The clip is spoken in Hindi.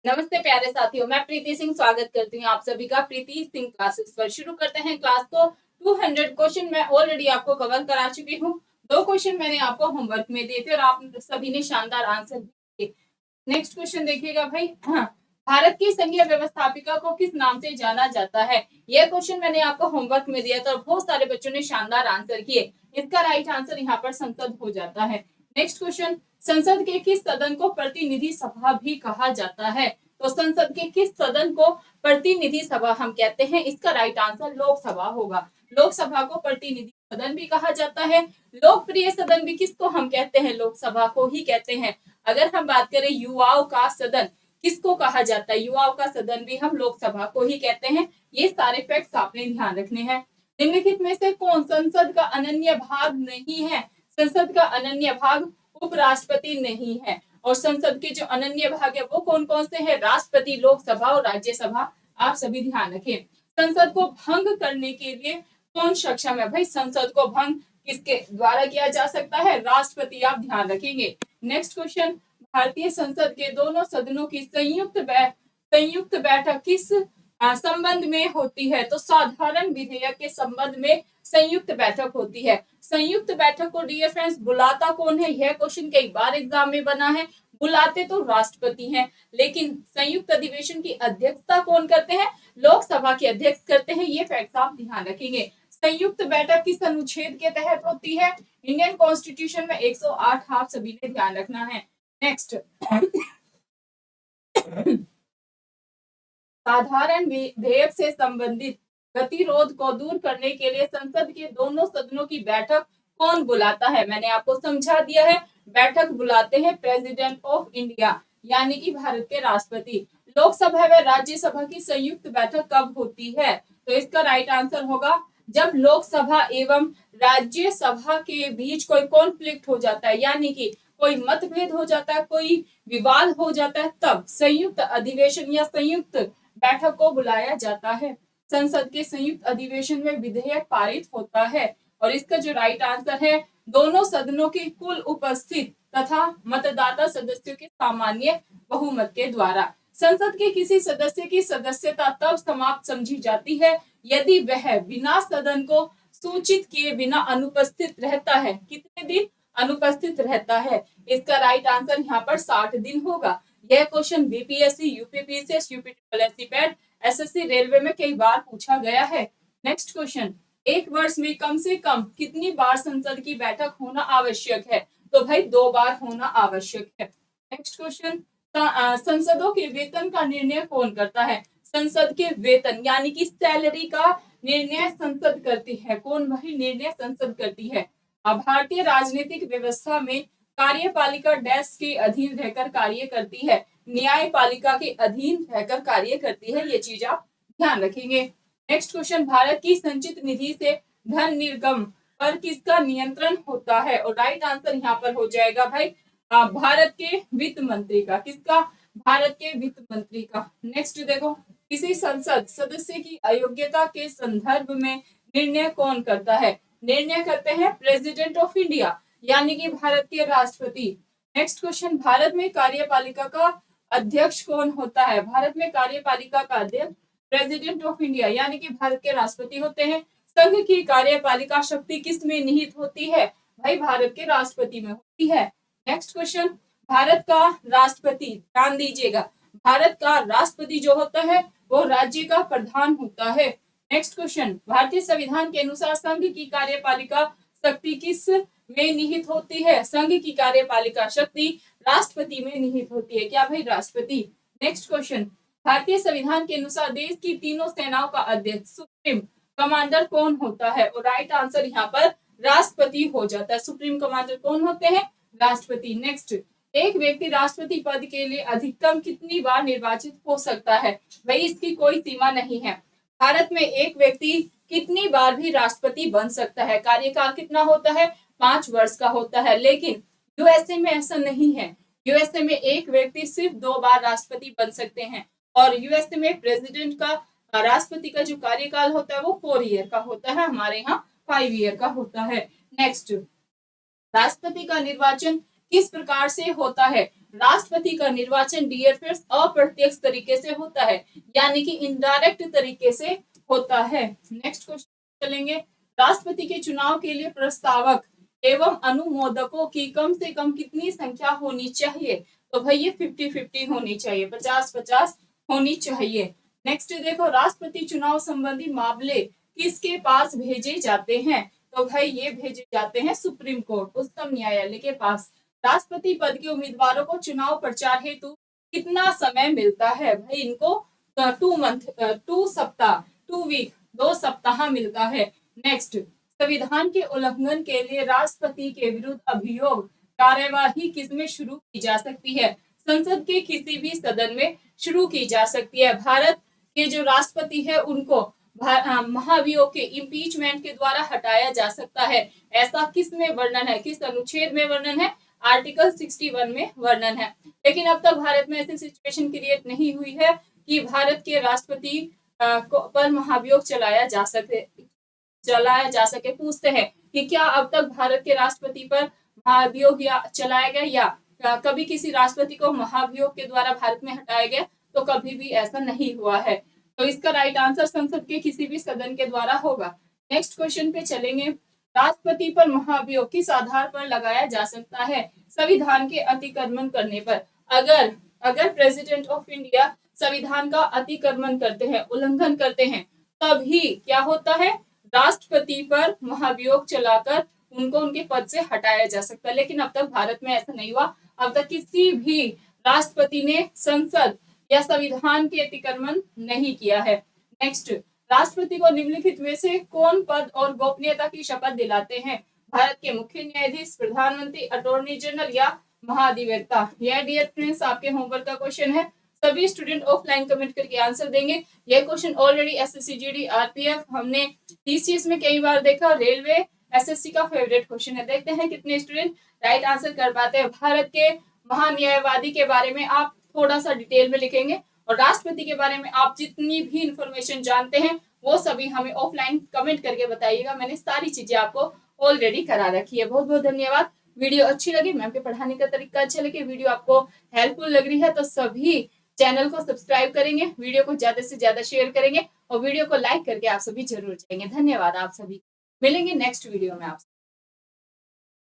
नमस्ते प्यारे साथियों, मैं प्रीति सिंह स्वागत करती हूँ आप सभी का प्रीति सिंह क्लासेस पर। शुरू करते हैं क्लास को। 200 क्वेश्चन मैं ऑलरेडी आपको कवर करा चुकी हूँ। 2 क्वेश्चन मैंने आपको होमवर्क में दिए थे और आप सभी ने शानदार आंसर दिए। नेक्स्ट क्वेश्चन देखिएगा भाई। भारत की संघीय व्यवस्थापिका को किस नाम से जाना जाता है? यह क्वेश्चन मैंने आपको होमवर्क में दिया था और बहुत सारे बच्चों ने शानदार आंसर किए। इसका राइट आंसर यहाँ पर संसद हो जाता है। नेक्स्ट क्वेश्चन, संसद के किस सदन को प्रतिनिधि सभा भी कहा जाता है? तो संसद के किस सदन को प्रतिनिधि सभा हम कहते हैं? इसका राइट आंसर लोकसभा होगा। लोकसभा को प्रतिनिधि सदन भी कहा जाता है। लोकप्रिय सदन भी किसको हम कहते हैं? लोकसभा को ही कहते हैं। अगर हम बात करें युवाओं का सदन किसको कहा जाता है? युवाओं का सदन भी हम लोकसभा को ही कहते हैं। ये सारे फैक्ट्स आपने ध्यान रखने हैं। निम्नलिखित में से कौन संसद का अनन्य भाग नहीं है? संसद का अनन्य भाग उपराष्ट्रपति नहीं है। और संसद के जो अनन्य भाग है वो कौन कौन से हैं? राष्ट्रपति, लोकसभा और राज्यसभा। आप सभी ध्यान रखें। संसद को भंग करने के लिए कौन सक्षम है? भाई संसद को भंग किसके द्वारा किया जा सकता है? राष्ट्रपति। आप ध्यान रखेंगे। नेक्स्ट क्वेश्चन, भारतीय संसद के दोनों सदनों की संयुक्त बैठक किस संबंध में होती है? तो साधारण विधेयक के संबंध में संयुक्त बैठक होती है। संयुक्त बैठक को डियर फ्रेंड्स बुलाता कौन है? यह क्वेश्चन कई बार एग्जाम में बना है। बुलाते तो राष्ट्रपति हैं, लेकिन संयुक्त अधिवेशन की अध्यक्षता कौन करते हैं? लोकसभा के अध्यक्ष करते हैं। ये फैक्ट आप ध्यान रखेंगे। संयुक्त बैठक किस अनुच्छेद के तहत होती है? इंडियन कॉन्स्टिट्यूशन में 108। आप सभी ने ध्यान रखना है। नेक्स्ट, साधारण विधेयक से संबंधित गतिरोध को दूर करने के लिए संसद के दोनों सदनों की बैठक कौन बुलाता है? मैंने आपको समझा दिया है। बैठक बुलाते हैं प्रेसिडेंट ऑफ इंडिया, यानी कि भारत के राष्ट्रपति। लोकसभा व राज्यसभा की संयुक्त बैठक कब होती है? तो इसका राइट आंसर होगा जब लोकसभा एवं राज्यसभा के बीच कोई कॉन्फ्लिक्ट हो जाता है, यानी कि कोई मतभेद हो जाता है, कोई विवाद हो जाता है, तब संयुक्त अधिवेशन या संयुक्त बैठक को बुलाया जाता है। संसद के संयुक्त अधिवेशन में विधेयक पारित होता है। और इसका जो राइट आंसर है, दोनों सदनों के कुल उपस्थित तथा मतदाता सदस्यों के सामान्य बहुमत के द्वारा। संसद के किसी सदस्य की सदस्यता तब समाप्त समझी जाती है यदि वह बिना सदन को सूचित किए बिना अनुपस्थित रहता है। कितने दिन अनुपस्थित रहता है? इसका राइट आंसर यहाँ पर 60 दिन होगा। यह question BPSC, UPPCS, UPSC PAT, SSC, railway में कई बार पूछा गया है। नेक्स्ट क्वेश्चन, एक वर्ष में कम से कम कितनी बार संसद की बैठक होना आवश्यक है? तो भाई 2 बार होना आवश्यक है। नेक्स्ट क्वेश्चन, संसदों के वेतन का निर्णय कौन करता है? संसद के वेतन यानी कि सैलरी का निर्णय संसद करती है। कौन? वही निर्णय संसद करती है। भारतीय राजनीतिक व्यवस्था में कार्यपालिका डैश के अधीन रहकर कार्य करती है, न्यायपालिका के अधीन रहकर कार्य करती है। ये चीज आप ध्यान रखेंगे। नेक्स्ट क्वेश्चन, भारत की संचित निधि से धन निर्गम पर किसका नियंत्रण होता है? और राइट आंसर यहाँ पर हो जाएगा भाई भारत के वित्त मंत्री का। किसका? भारत के वित्त मंत्री का। नेक्स्ट देखो, किसी संसद सदस्य की अयोग्यता के संदर्भ में निर्णय कौन करता है? निर्णय करते हैं प्रेसिडेंट ऑफ इंडिया, यानी कि भारत के राष्ट्रपति। नेक्स्ट क्वेश्चन, भारत में कार्यपालिका का अध्यक्ष कौन होता है? भारत में कार्यपालिका का अध्यक्ष प्रेसिडेंट ऑफ इंडिया, यानी कि भारत के राष्ट्रपति होते हैं। संघ की कार्यपालिका शक्ति किस में निहित होती है? भाई भारत के राष्ट्रपति में होती है। नेक्स्ट क्वेश्चन, भारत का राष्ट्रपति, ध्यान दीजिएगा, भारत का राष्ट्रपति जो होता है वो राज्य का प्रधान होता है। नेक्स्ट क्वेश्चन, भारतीय संविधान के अनुसार संघ की कार्यपालिका शक्ति किस में निहित होती है? संघ की कार्यपालिका शक्ति राष्ट्रपति में निहित होती है। क्या भाई? राष्ट्रपति। नेक्स्ट क्वेश्चन, भारतीय संविधान के अनुसार देश की तीनों सेनाओं का अध्यक्ष सुप्रीम कमांडर कौन होता है? और राइट आंसर यहाँ पर राष्ट्रपति हो जाता है। सुप्रीम कमांडर कौन होते हैं? राष्ट्रपति। नेक्स्ट, एक व्यक्ति राष्ट्रपति पद के लिए अधिकतम कितनी बार निर्वाचित हो सकता है? भाई इसकी कोई सीमा नहीं है। भारत में एक व्यक्ति कितनी बार भी राष्ट्रपति बन सकता है। कार्यकाल कितना होता है? 5 वर्ष का होता है। लेकिन यूएसए में ऐसा नहीं है। यूएसए में एक व्यक्ति सिर्फ 2 बार राष्ट्रपति बन सकते हैं। और यूएसए में प्रेसिडेंट का, राष्ट्रपति का जो कार्यकाल होता है वो 4 ईयर का होता है। हमारे यहाँ 5 ईयर का होता है। नेक्स्ट, राष्ट्रपति का निर्वाचन किस प्रकार से होता है? राष्ट्रपति का निर्वाचन डियर फ्रेंड्स अप्रत्यक्ष तरीके से होता है, यानी कि इनडायरेक्ट तरीके से होता है। नेक्स्ट क्वेश्चन चलेंगे, राष्ट्रपति के चुनाव के लिए प्रस्तावक एवं अनुमोदकों की कम से कम कितनी संख्या होनी चाहिए? तो भाई ये 50-50 होनी चाहिए, 50-50 होनी चाहिए। नेक्स्ट देखो, राष्ट्रपति चुनाव संबंधी मामले किसके पास भेजे जाते हैं? तो भाई ये भेजे जाते हैं सुप्रीम कोर्ट, उच्चतम न्यायालय के पास। राष्ट्रपति पद के उम्मीदवारों को चुनाव प्रचार हेतु कितना समय मिलता है? भाई इनको 2 सप्ताह, 2 वीक, 2 सप्ताह मिलता है। नेक्स्ट, संविधान के उल्लंघन के लिए राष्ट्रपति के विरुद्ध अभियोग कार्यवाही किसमें शुरू की जा सकती है? संसद के किसी भी सदन में शुरू की जा सकती है। भारत के जो राष्ट्रपति है उनको महाभियोग के इम्पीचमेंट के द्वारा हटाया जा सकता है। ऐसा किस में वर्णन है, किस अनुच्छेद में वर्णन है? आर्टिकल 61 में वर्णन है। लेकिन अब तक भारत में ऐसी सिचुएशन क्रिएट नहीं हुई है कि भारत के राष्ट्रपति पर महाभियोग चलाया जा सके। पूछते हैं कि क्या अब तक भारत के राष्ट्रपति पर महाभियोग चलाया गया या कभी किसी राष्ट्रपति को महाभियोग के द्वारा भारत में हटाया गया? तो कभी भी ऐसा नहीं हुआ है। तो इसका राइट आंसर संसद के किसी भी सदन के द्वारा होगा। नेक्स्ट क्वेश्चन पे चलेंगे, राष्ट्रपति पर महाभियोग किस आधार पर लगाया जा सकता है? संविधान के अतिक्रमण करने पर। अगर प्रेसिडेंट ऑफ इंडिया संविधान का अतिक्रमण करते हैं, उल्लंघन करते हैं, तभी क्या होता है? राष्ट्रपति पर महाभियोग चलाकर उनको उनके पद से हटाया जा सकता है। लेकिन अब तक भारत में ऐसा नहीं हुआ। अब तक किसी भी राष्ट्रपति ने संसद या संविधान के अतिक्रमण नहीं किया है। नेक्स्ट, राष्ट्रपति को निम्नलिखित में से कौन पद और गोपनीयता की शपथ दिलाते हैं? भारत के मुख्य न्यायाधीश, प्रधानमंत्री, अटॉर्नी जनरल या महाधिवक्ता? यह डियर फ्रेंड्स आपके होमवर्क का क्वेश्चन है। सभी स्टूडेंट ऑफलाइन कमेंट करके आंसर देंगे। यह question already SSC GD RPF हमने टीसीएस में कई बार देखा, रेलवे एसएससी का फेवरेट क्वेश्चन है। देखते हैं कितने स्टूडेंट राइट आंसर कर पाते हैं। भारत के महान्यायवादी के बारे में आप थोड़ा सा डिटेल में लिखेंगे और राष्ट्रपति के बारे में आप जितनी भी इंफॉर्मेशन जानते हैं वो सभी हमें ऑफलाइन कमेंट करके बताइएगा। मैंने सारी चीजें आपको ऑलरेडी करा रखी है। बहुत बहुत धन्यवाद। वीडियो अच्छी लगी, मैम के पढ़ाने का तरीका अच्छा लगे, वीडियो आपको हेल्पफुल लग रही है तो सभी चैनल को सब्सक्राइब करेंगे, वीडियो को ज्यादा से ज्यादा शेयर करेंगे और वीडियो को लाइक करके आप सभी जरूर जाएंगे। धन्यवाद आप सभी। मिलेंगे नेक्स्ट वीडियो में आपसे।